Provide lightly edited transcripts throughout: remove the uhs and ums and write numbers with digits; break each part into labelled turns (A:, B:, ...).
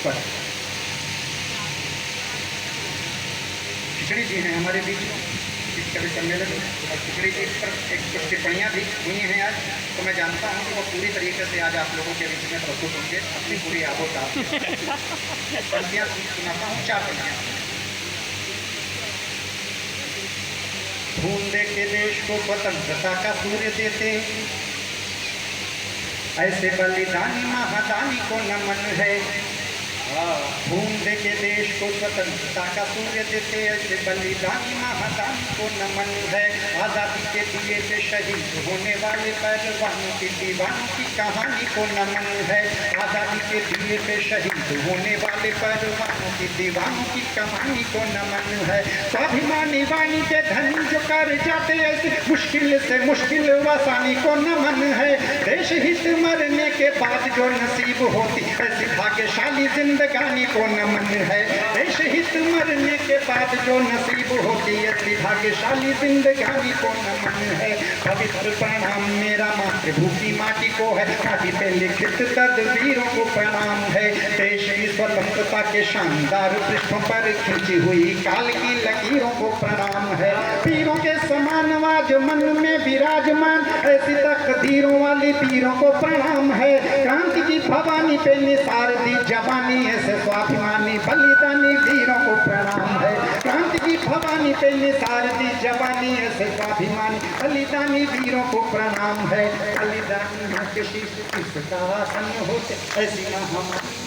A: पर खिचड़ी जी हैं हमारे बीच में इस कवि सम्मेलन में, और खिचड़ी जी पर एक कुछ टिप्पणियाँ भी हुई हैं आज, तो मैं जानता हूँ कि वो पूरी तरीके से आज आप लोगों के बीच में प्रस्तुत होंगे अपनी पूरी आबोताब पंक्तियाँ सुनाता हूँ, 4 पंक्तियाँ। खून दे के देश को स्वतंत्रता का सूर्य देते ऐसे बलिदानी महादानी को नमन है। खून दे के देश को स्वतंत्रता का सूर्य देते ऐसे बलिदानी महादानी को नमन है। आज़ादी के दिए पे शहीद होने वाले पहलवानों की दीवानों की कहानी को नमन है। आज़ादी के दिए पे शहीद होने वाले पहलवानों की दीवानों की कहानी को नमन है। स्वाभिमानी वाणी के धनी जो कर जाते ऐसे मुश्किल से मुश्किल आसानी को नमन है। देश हित मरने के बाद जो नसीब होती ऐसी भाग्यशाली जिंदगानी को नमन है। देश हित मरने के बाद जो नसीब होती ऐसी भाग्यशाली जिंदगानी को नमन है। पवित्र प्रणाम मेरा मातृभूमि की माटी को है, माटी पे लिखित तदबीरों को प्रणाम है। देश की स्वतंत्रता के शानदार पृष्ठों पर खींची हुई काल की लकीरों को प्रणाम है। वीरों के समान आज मन में विराजमान ऐसी तकदीरों वाली वीरों को प्रणाम है। क्रांति की भवानी पे निसार दी जवानी ऐसे स्वाभिमानी बलिदानी वीरों को प्रणाम है। क्रांति की भवानी पे निसार दी जवानी ऐसे स्वाभिमानी बलिदानी वीरों को प्रणाम है। बलिदानी के शीश किसका आसन होते ऐसी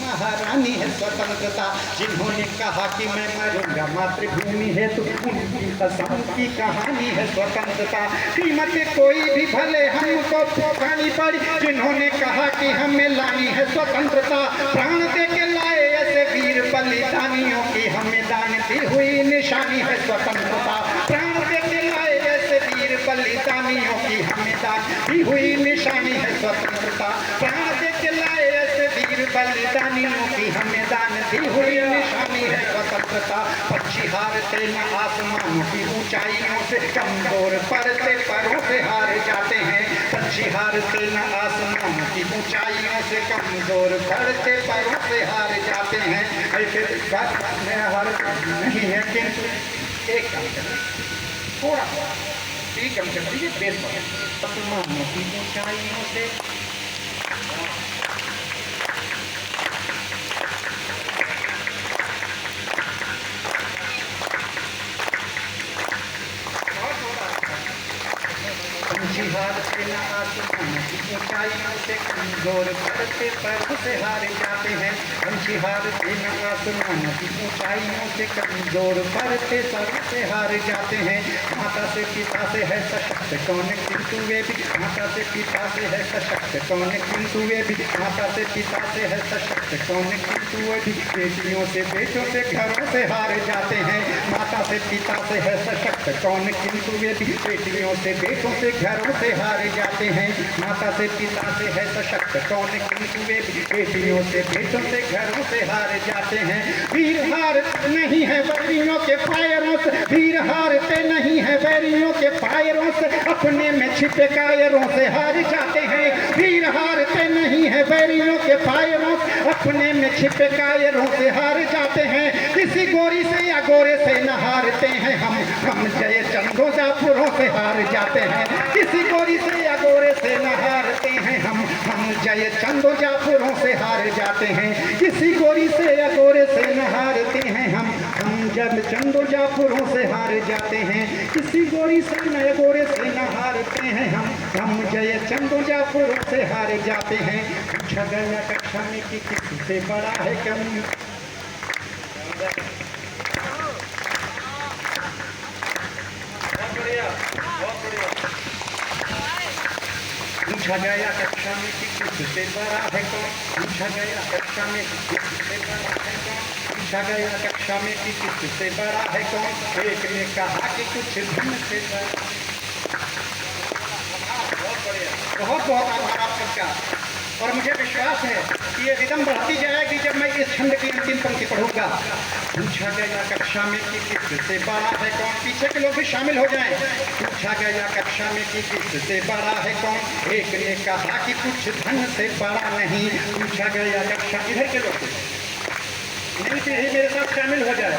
A: महारानी है स्वतंत्रता, जिन्होंने कहा कि मैं मरूंगा मातृभूमि है तो उनकी कसम की कहानी है स्वतंत्रता। कीमत कोई भी भले हमको चुकानी पड़ी, जिन्होंने कहा कि हमें लानी है स्वतंत्रता। प्राण दे के लाए ऐसे वीर बलिदानियों की हमें दान दी हुई निशानी है स्वतंत्रता। प्राण दे के लाए ऐसे वीर बलिदानियों की हमें दान दी हुई निशानी है स्वतंत्रता। प्राण दे के लाए ऐसे वीर बलिदानियों की हमें दान दी हुई निशानी है स्वतंत्रता। पक्षी हारते न आसमानों की ऊंचाइयों से, कमजोर पड़ते परों से हार जाते हैं। पक्षी हारते न आसमानों की ऊंचाइयों से, कमजोर पड़ते परों से हार जाते हैं। ऐसे बात में हार नहीं है, किंतु एक काम करें, थोड़ा ठीक कम कर दीजिए बेस पर। आसमानों की ऊंचाइयों से हार से न आसमान की ऊंचाइयों से, कमजोर पड़ते पैरों से हार जाते हैं। पंछी हार से न आसमान की ऊंचाइयों से, कमजोर पड़ते पैरों से हार जाते हैं। माता से पिता से है सशक्त कौन किंतु वे भी, माता से पिता से है सशक्त कौन किंतु वे भी, माता से पिता से है सशक्त कौन किंतु वे भी। बेटियों से बेटों से घरों से हार जाते हैं। माता से पिता से है सशक्त कौन किंतु वे भी, बेटियों से बेटों से घरों से हार जाते हैं। माता से पिता से है सशक्त कौन किंतु वे बेटियों से बेटों से घरों से हार जाते हैं। वीर हारते नहीं है वैरियों के फायरों से, वीर हारते नहीं है वैरियों के फायरों से, अपने में छिपे कायरों से हार जाते हैं। वीर हारते नहीं है वैरियों के फायरों से, अपने में छिपे कायरों से हार जाते हैं। किसी गोरी से या गोरे से न हारते हैं हम जय चंदों जापुरों से हार जाते हैं। किसी गोरी से या गोरे से न हारते हैं हम जय चंदो जापुरों से हार जाते हैं। किसी गोरी से या गोरे से न हारते हैं हम जब चंदो जापुरों से हार जाते हैं। किसी गोरी से न या गोरे से न हारते हैं हम जय चंदो जापुरों से हार जाते हैं। पूछा गया कक्षा में कि किससे बड़ा है कम, पूछा गया कक्षा में कि किससे बड़ा है कौन, पूछा गया कक्षा में किससे बड़ा है कौन, पूछा गया कक्षा में कि किससे बड़ा है कौन। एक ने कहा कि कुछ धन से बड़ा। बहुत बहुत आभार आप सबका, और मुझे विश्वास है कि ये रिदम बढ़ती जाएगी जब मैं इस छंद की अंतिम पंक्ति पढ़ूंगा। पूछा गया कक्षा में कि किससे बड़ा है कौन, पीछे के लोग भी शामिल हो जाएं। पूछा गया कक्षा में कि किससे बड़ा है कौन, एक ने कहा कि कुछ धन से बड़ा नहीं। पूछा गया कक्षा, इधर के लोग नई पीढ़ी मेरे साथ शामिल हो जाए।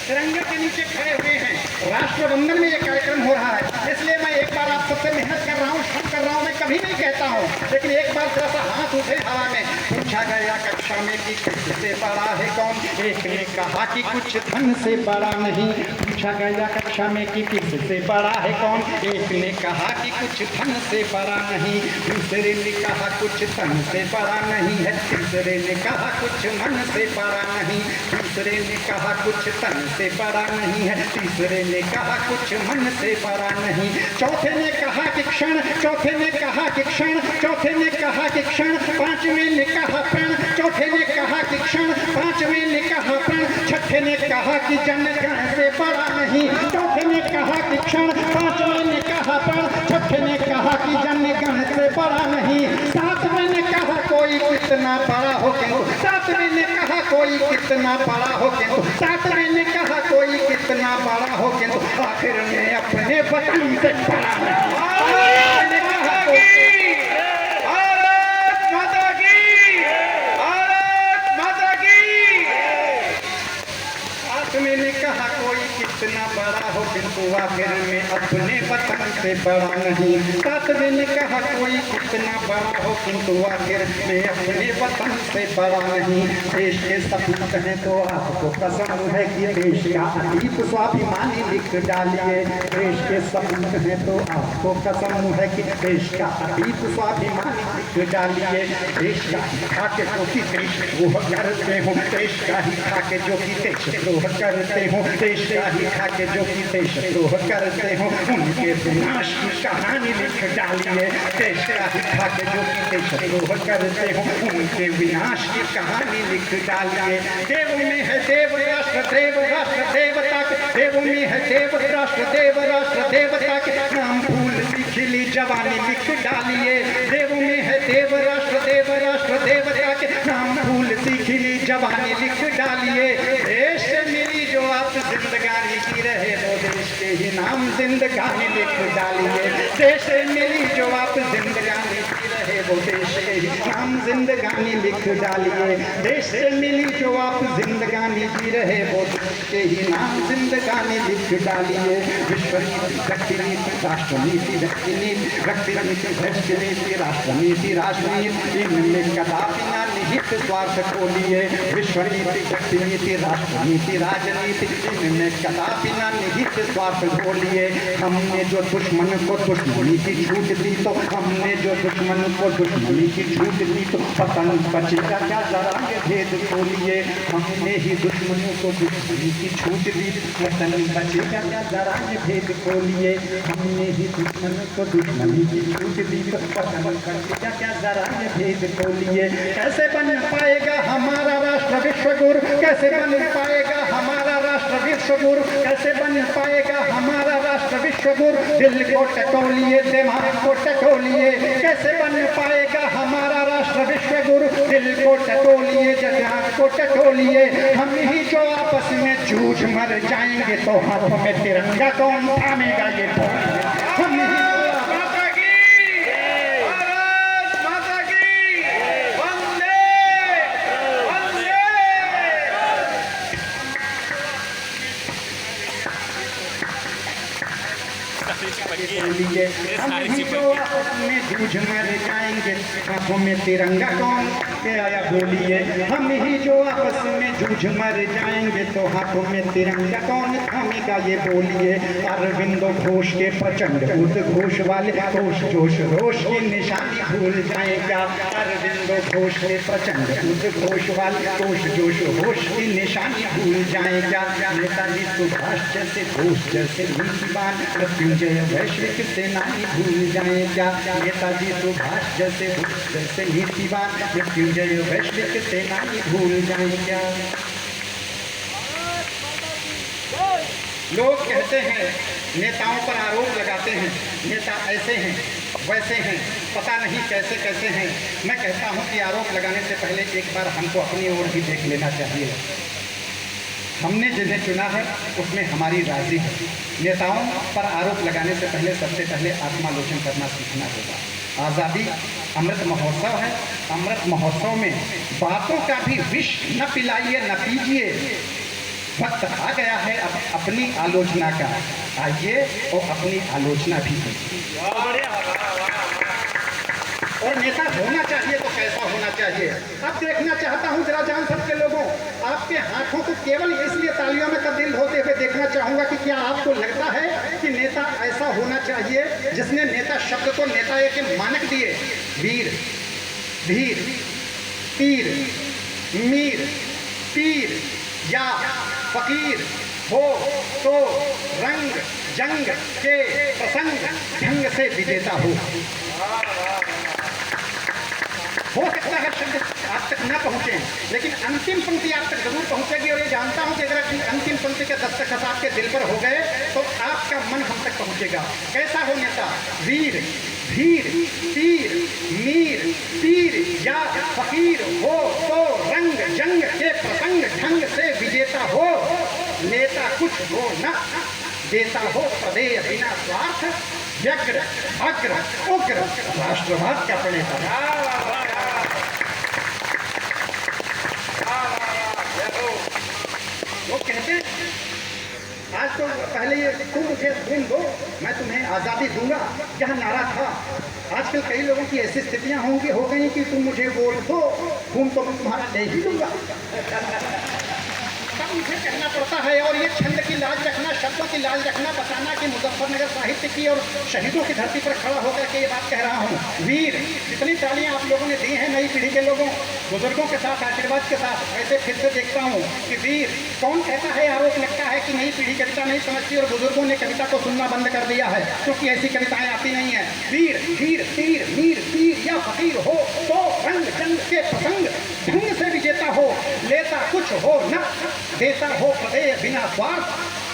A: तिरंगे के नीचे खड़े हुए हैं, राष्ट्रवंदन में ये कार्यक्रम हो रहा है, इसलिए मैं एक बार आप सबसे मेहनत कर रहा हूँ, श्रम कर रहा हूँ, मैं कभी नहीं कहता हूँ, लेकिन एक बार थोड़ा सा हाथ उठे हवा में। पूछा गया कक्षा में कि किससे बड़ा है कौन, एक ने कहा कि कुछ धन से बड़ा नहीं। पूछा गया कक्षा में कि किससे बड़ा है कौन, एक ने कहा कि कुछ धन से बड़ा नहीं, दूसरे ने कहा कुछ धन से बड़ा नहीं है, तीसरे ने कहा कुछ मन से बड़ा नहीं, दूसरे ने कहा कुछ तन से बड़ा नहीं है, तीसरे ने कहा कुछ मन से बड़ा नहीं, चौथे ने कहा कि क्षण, चौथे ने कहा कि क्षण, चौथे ने कहा कि क्षण, पांचवें ने कहा प्रण, चौथे ने कहा कि क्षण, पांचवें ने कहा प्रण, छठे ने कहा कि जनगण से बड़ा नहीं, चौथे ने कहा कि क्षण, पांचवें ने कहा प्रण, छठे ने कहा कि जनगण से बड़ा नहीं, सातवें ने कहा कोई कितना बड़ा हो क्यों, सातवें ने कहा कोई कितना बड़ा हो क्यों, सातवें ने कहा कोई कितना बड़ा हो क्यों, आखिर में अपने वतन से बड़ा नहीं। मैंने कहा कोई कितना बड़ा हो किंतु आखिर में अपने वतन से बड़ा नहीं, सातवें ने कहा कोई कितना बड़ा हो किंतु आखिर में अपने वतन से बड़ा नहीं। देश के सपूत हैं तो आपको कसम है कि देश का अतीत स्वाभिमानी लिख डालिए, देश के सपूत हैं तो आपको कसम है कि देश का अतीत स्वाभिमानी लिख डालिए, देश का ही खा के जो कि देश द्रोह करते हो, देश का ही खा के जो कि देश द्रोह करते हो, देश का ही खा के जो कि देश द्रोह करते हो, उनके विनाश की कहानी लिख डालिए, देश का ही खा के जो कि देश द्रोह करते हो, उनके विनाश की कहानी लिख डालिए। देव में है देव राष्ट्र देवता के, देव में है देव राष्ट्र देवता के नाम फूल सी खिली जवानी लिख डालिए, देव में है देव राष्ट्र देवता के नाम फूल सी खिली जवानी लिख डालिए। देश से मिली जो आप जिंदगानी जी रहे वो देश के ही नाम जिंदगानी लिख डालिए, देश से मिली जो आप जिंदगानी जी रहे वो देश के ही नाम जिंदगानी लिख डालिए, देश से मिली जो आप जिंदगानी जी रहे वो देश के ही नाम जिंदगानी लिख डालिए। विश्व नीति व्यक्ति नीति राष्ट्र नीति व्यक्ति नीति व्यक्ति नीति भ्रष्ट नीति राष्ट्र नीति इनमें कदापि ना निहित स्वार्थ को लिए, विश्व नीति व्यक्ति नीति राष्ट्र नीति राजनीति इनमें कदापि ना निहित स्वार्थ को लिए। हमने जो दुश्मन को दुश्मनी की छूट दी तो हमने जो दुश्मन को दुश्मनी की छूट दी तो पतन बचेगा क्या जरा ये भेद खोलिए, हमने ही दुश्मनों को दुश्मनी की छूट दी पतन बचेगा क्या जरा ये भेद खोलिए, हमने ही दुश्मन को दुश्मनी की छूट दी तो पतन बचेगा क्या जरा ये भेद खोलिए। कैसे बन पाएगा हमारा राष्ट्र विश्वगुरु, कैसे बन पाएगा हमारा राष्ट्र विश्वगुरु, कैसे बन पाएगा हमारा राष्ट्र विश्वगुरु, दिल को टटोलिए दिमाग को टटोलिए, कैसे बन पाएगा हमारा राष्ट्र विश्वगुरु, दिल को टटोलिए दिमाग को टटोलिए। हम ही जो आपस में जूझ मर जाएंगे तो हाथों में तिरंगा कौन थामेगा ये बोलिए, हम ही बोलिए, हम ही जो आपस में जूझ मर जाएंगे हाथों में तिरंगा कौन के आया बोलिए, हम ही जो आपस में जूझ मर जाएंगे तो हाथों में तिरंगा कौन थामेगा ये बोलिए। अरविंदो घोष के प्रचंड उद्घोष वाले होश जोश रोश की निशानी भूल जाएगा, अरविंदो घोष के प्रचंड उद्घोष वाले होश जोश होश की निशानी भूल जाएगा। नेताजी सुभाष जैसे घोष जैसे नीतिवान मृत्युंजय वैश्विक सेनानी भूल जाए क्या, नेताजी सुभाष जैसे जैसे नीतिवान मृत्युंजय वैश्विक सेनानी भूल जाए क्या। लोग कहते हैं नेताओं पर आरोप लगाते हैं, नेता ऐसे हैं वैसे हैं पता नहीं कैसे कैसे हैं। मैं कहता हूं कि आरोप लगाने से पहले एक बार हमको अपनी ओर भी देख लेना चाहिए। हमने जिन्हें चुना है उसमें हमारी राजी है। नेताओं पर आरोप लगाने से पहले सबसे पहले आत्मालोचन करना सीखना होगा। आज़ादी अमृत महोत्सव है। अमृत महोत्सव में बातों का भी विष न पिलाइए न पीजिए। वक्त आ गया है अब अपनी आलोचना का, आइए और अपनी आलोचना भी कीजिए। और नेता होना चाहिए तो कैसा होना चाहिए? अब देखना चाहता हूँ जरा जान सबके लोगों, आपके हाथों को केवल इसलिए तालियों में तब्दील होते हुए देखना चाहूँगा कि क्या आपको लगता है कि नेता ऐसा होना चाहिए जिसने नेता शब्द को नेता के मानक दिए? वीर, धीर, तीर, मीर, पीर या फकीर हो तो रंग जंग के प्रसंग ढंग से विजेता हो सकता है शब्द आप तक न पहुंचे, लेकिन अंतिम पंक्ति आप तक जरूर पहुंचेगी। और ये जानता हूं कि अगर अंतिम पंक्ति के दस्तखत आपके दिल पर हो गए तो आपका मन हम तक पहुंचेगा। कैसा हो नेता? वीर, धीर, तीर, मीर, पीर या फकीर हो तो रंग जंग के प्रसंग ढंग से विजेता हो। नेता कुछ हो न देता हो प्रदेय बिना स्वार्थ, व्यग्र अग्र उग्र राष्ट्रवाद का प्रणेता। वो कहते हैं आज तो पहले ये तुम मुझे खून दो मैं तुम्हें आज़ादी दूंगा, यह नारा था। आजकल कई लोगों की ऐसी स्थितियां होंगी हो गई कि तुम मुझे वोट दो, खून तो मैं तुम्हारा दे ही दूंगा। तब मुझे कहना पड़ता है। और ये छंद की लाज रखना, शब्दों की लाज रखना, बताना कि मुजफ्फरनगर साहित्य की और शहीदों की धरती पर खड़ा होकर के ये बात कह रहा हूँ। वीर, जितनी तालियां आप लोगों ने दी हैं नई पीढ़ी के लोगों, बुजुर्गों के साथ आशीर्वाद के साथ, वैसे फिर से देखता हूँ कि वीर कौन कहता है? आरोप लगता है कि नई पीढ़ी कविता नहीं समझती और बुजुर्गों ने कविता को सुनना बंद कर दिया है क्योंकि ऐसी कविताएं आती नहीं है। वीर, धीर, तीर, मीर, पीर या फकीर हो तो रंग जंग के प्रसंग ढंग से विजेता हो। लेता कुछ हो न देता हो प्रदेय बिना स्वार्थ,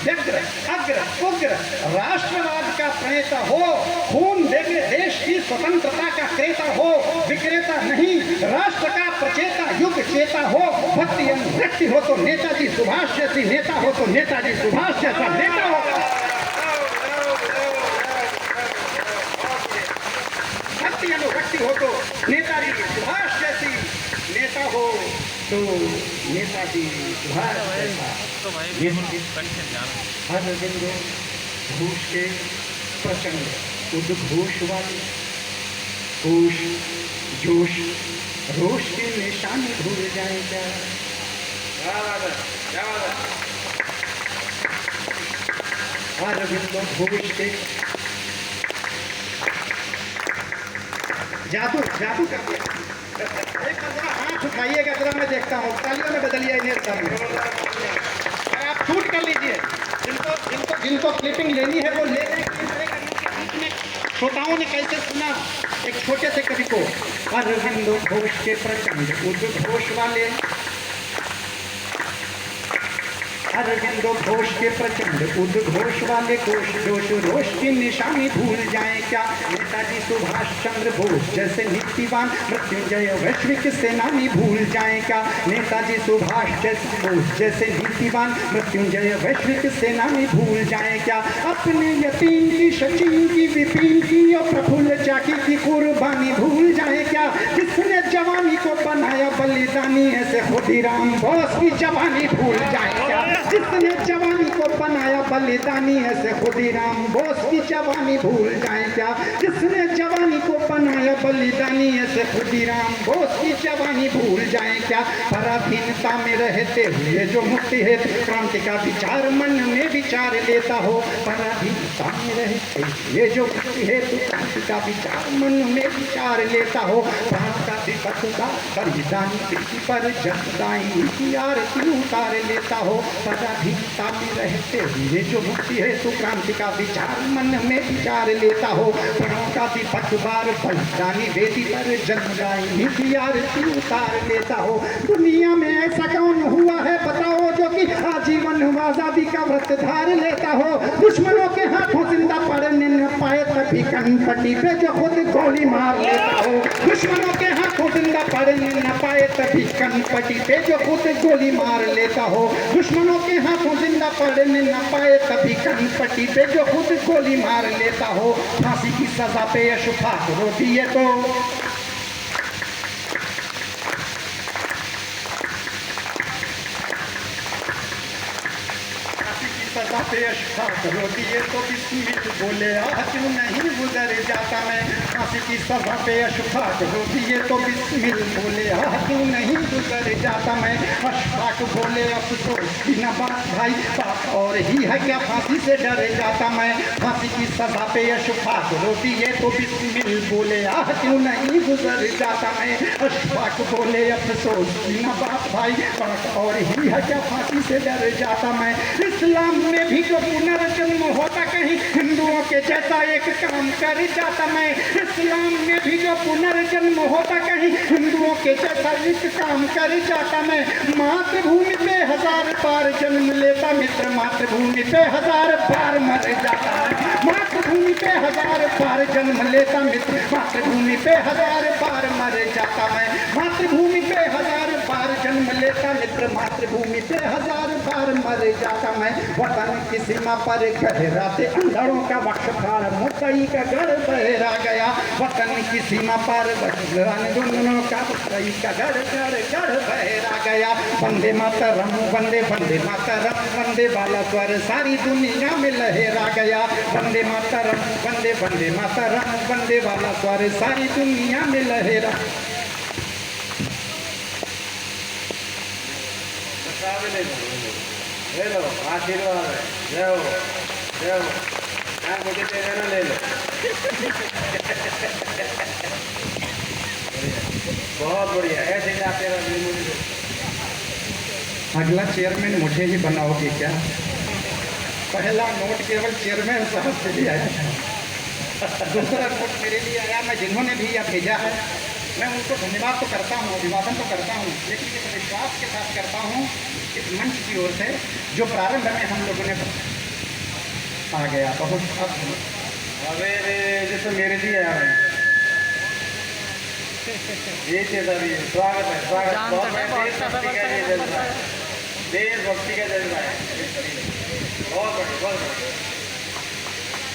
A: व्यग्र अग्र उग्र राष्ट्रवाद का प्रणेता हो। खून देके देश की स्वतंत्रता का क्रेता हो। विक्रेता नहीं राष्ट्र का प्रचेता युग चेता हो। भक्ति अनुरक्ति हो तो नेताजी सुभाष जैसी नेता हो तो नेताजी सुभाष जैसा नेता हो। भक्ति अनुरक्ति हो तो नेताजी सुभाष जैसी नेता हो तो नेताजी सुभाष जैसा। हर बिंदु घोष के प्रचंड उद्घोष वाले होश जोश रोश के निशान भूल जाए क्या? हर बिंदु घोष के जादू जादू कर दिया। एक जरा हाथ उठाइएगा जरा, मैं देखता हूँ तालियों में बदलिए इन्हें सामने। आप शूट कर लीजिए, जिनको क्लिपिंग लेनी है वो ले लें। श्रोताओं ने कैसे सुना एक छोटे से कवि को? अरविंदो घोष के प्रचंड उद्घोष वाले, अरविंदो घोष के प्रचंड उद्घोष वाले कोश जोश रोश की निशानी भूल जाए क्या? नेताजी सुभाष चंद्र बोस जैसे नीतिवान मृत्युंजय वैश्विक सेनानी भूल जाए क्या? नेताजी सुभाष बोस जैसे नीतिवान मृत्युंजय वैश्विक सेनानी भूल जाए क्या? अपने यतीम की, सचिन की, विपिन की और प्रफुल्ल चाकी की कुर्बानी भूल जाए क्या? जिसने जवानी को बनाया बलिदानी ऐसे खुदीराम बोस की जवानी भूल जाए क्या? जिसने जवानी को बनाया बलिदानी ऐसे खुदीराम बोस की जवानी भूल जाए क्या? जिसने जवानी को बनाया बलिदानी ऐसे खुदीराम बोस की जवानी भूल जाए क्या? पराधीनता में रहते हुए जो मुक्ति है क्रांति का विचार मन में विचार लेता हो। पराधीनता में रहते हुए जो मुक्ति है क्रांति का विचार मन में विचार लेता हो। प्राण का विपत्ता बलिदानी पृथ्वी पर जनदाई की आरती उतार लेता हो। पराधीनता में रहते हुए जो मुक्ति है तो क्रांति का विचार मन में विचार लेता हो। प्राणों का विपक्ष बार बलिदानी वेदी पर जनदाई की आरती उतार लेता हो। दुनिया में ऐसा कौन हुआ है बताओ जो कि आजीवन आजादी का व्रत धार लेता हो। दुश्मनों के हाथों जिंदा पड़ने न पाए तभी कनपट्टी पे जो खुद गोली मार लेता हो। दुश्मनों के हाथों जिंदा पड़ने न पाए तभी कनपट्टी पे जो खुद गोली मार लेता हो। दुश्मनों के हाथों जिंदा पड़ने न पाए तभी कनपट्टी पे जो खुद गोली मार लेता हो। फांसी की सजा पे अशुफा रो दिए तो पे अशफाक रो दिए तो बिस्मिल बोले आह क्यों नहीं गुजर जाता मैं, फांसी की सजा पे अशफाक रो दिए तो बिस्मिल बोले आह क्यों नहीं गुजर जाता मैं। अशफाक बोले अफसोस की न बात भाई, बात और ही है क्या फांसी से डर जाता मैं, फांसी की सजा पे अशफाक रो दिए तो बिस्मिल बोले आह क्यों नहीं गुजर जाता मैं। अशफाक बोले अफसोस की न बात भाई, बात और ही है क्या फांसी से डर जाता मैं। इस्लाम में भी जो पुनर्जन्म होता कहीं हिंदुओं के जैसा एक काम कर जाता मैं, इस्लाम में भी जो पुनर्जन्म होता कहीं हिंदुओं के जैसा एक काम कर जाता मैं। मातृभूमि पे 1000 बार जन्म लेता मित्र, मातृभूमि पे 1000 बार मर जाता मैं। मातृभूमि पे 1000 बार जन्म लेता मित्र, मातृभूमि पे 1000 बार मर जाता मैं। मातृभूमि पे 1000 बार जन्म लेता मित्र, मातृभूमि पे 1000 बार मर जाता मैं। वतन की सीमा पर गहराते अंधड़ों का वक्षकार, मुकई का गढ़ बहरा गया। वतन की सीमा पर अंधड़ों का मुकई का गढ़ गढ़ गढ़ बहरा गया। वंदे मातरम वंदे वंदे मातरम, वंदे वाला स्वर सारी दुनिया में लहरा गया। वंदे मातरम वंदे वंदे मातरम, वंदे वाला स्वर सारी दुनिया में लहरा।
B: ले लो आशीर्वाद है, जय हो जय हो। हाँ मुझे दे देना, ले लो। बहुत बढ़िया, ऐसे ही आते रहो।
A: अगला चेयरमैन मुझे ही बनाओगे क्या? पहला नोट केवल चेयरमैन साहब के लिए आया था, दूसरा नोट मेरे लिए आया। मैं जिन्होंने भी यह भेजा है मैं उनको धन्यवाद तो करता हूँ, अभिवादन तो करता हूँ, लेकिन इस विश्वास के साथ करता हूँ इस मंच की ओर से जो प्रारंभ में हम लोगों ने आ गया बहुत।
B: अबे जैसे मेरे लिए आया है ये चीज़ अभी स्वागत है, स्वागत। बहुत देशभक्ति का ये जज्बा है, देशभक्ति का जज्बा है। बहुत बढ़िया बहुत बढ़िया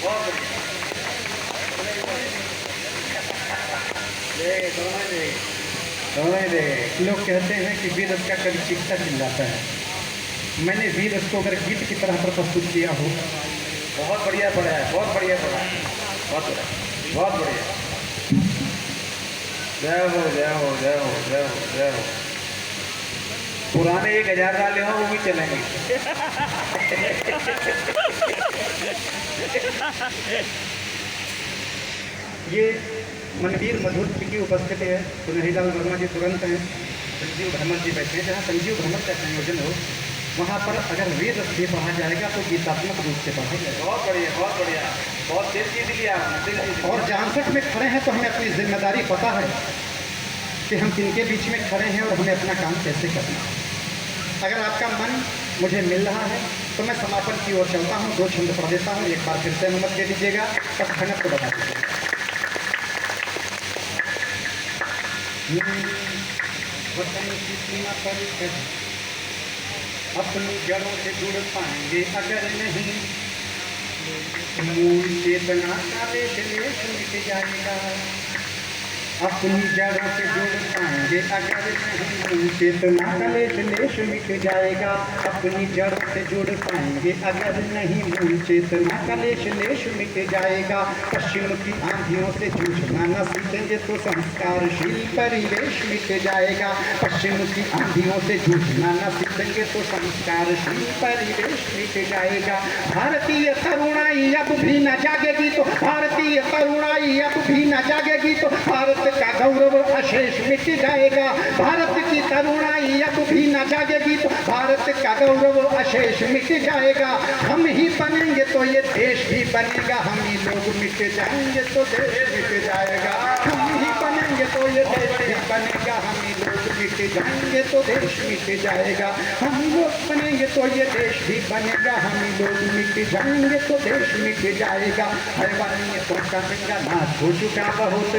B: बहुत बढ़िया।
A: लोग कहते हैं कि वीर रस का कभी चिकता चिल्लाता है, मैंने वीर रस को अगर गीत की तरह पर प्रस्तुत किया हो।
B: बहुत बढ़िया पढ़ा है, बहुत बढ़िया पढ़ा है, बहुत बढ़िया बहुत बढ़िया। जय हो जय हो जय हो जय हो जय हो। पुराने 1000 डाले हों वो भी चलेंगे।
A: ये मनवीर मधुर की उपस्थिति है। सुनहरीलाल वर्मा जी तुरंत हैं, संजीव भ्रमर जी बैठे हैं। जहाँ संजीव भ्रमर का संयोजन हो वहाँ पर अगर वेद रस भी पढ़ा जाएगा तो गीतात्मक रूप से पढ़ा जाएगा।
B: बहुत बढ़िया बहुत बढ़िया, बहुत दिल जीत लिया आपने, दिल जीत लिया।
A: और जानसठ में खड़े हैं तो हमें अपनी जिम्मेदारी पता है कि हम किनके बीच में खड़े हैं और हमें अपना काम कैसे करना है। अगर आपका मन मुझे मिल रहा है तो मैं समापन की ओर चलता हूँ, 2 छंद पढ़ देता हूँ। एक बार फिर से अनुमति दे दीजिएगा, तब खनक को बता दीजिएगा। वतन की सीमा पर अपनी जड़ों से जुड़ पाएंगे अगर नहीं, मूल चेतना का लेश लेश मिट जाएगा। अपनी जड़ों से जुड़ पाएंगे अगर नहीं, मूल चेतना का लेश लेश मिट जाएगा। अपनी जड़ों से जुड़ पाएंगे अगर नहीं, मूल चेतना का लेश लेश मिट जाएगा। पश्चिम की आंधियों से जूझना न सीखेंगे तो संस्कारशील परिवेश मिट जाएगा। पश्चिम की आंधियों से जूझना न सीखेंगे तो संस्कारशील परिवेश मिट जाएगा। भारतीय तरुणाई अब भी न जागेगी तो, भारतीय तरुणाई अब भी न जागेगी तो भारत का गौरव अशेष मिट जाएगा। भारत की तरुणाई अब भी न जागेगी तो भारत का गौरव अशेष मिट जाएगा। हम ही बनेंगे तो ये देश भी बनेगा, हम ही लोग मिट जाएंगे तो देश मिट जाएगा। हम ही बनेंगे तो ये देश भी बनेगा, हम ही लोग मिट जाएंगे तो देश मिट जाएगा। हम लोग बनेंगे तो ये देश भी बनेगा, हम ही लोग मिट जाएंगे तो देश मिट जाएगा। हैवानियतों का नाश हो चुका बहुत,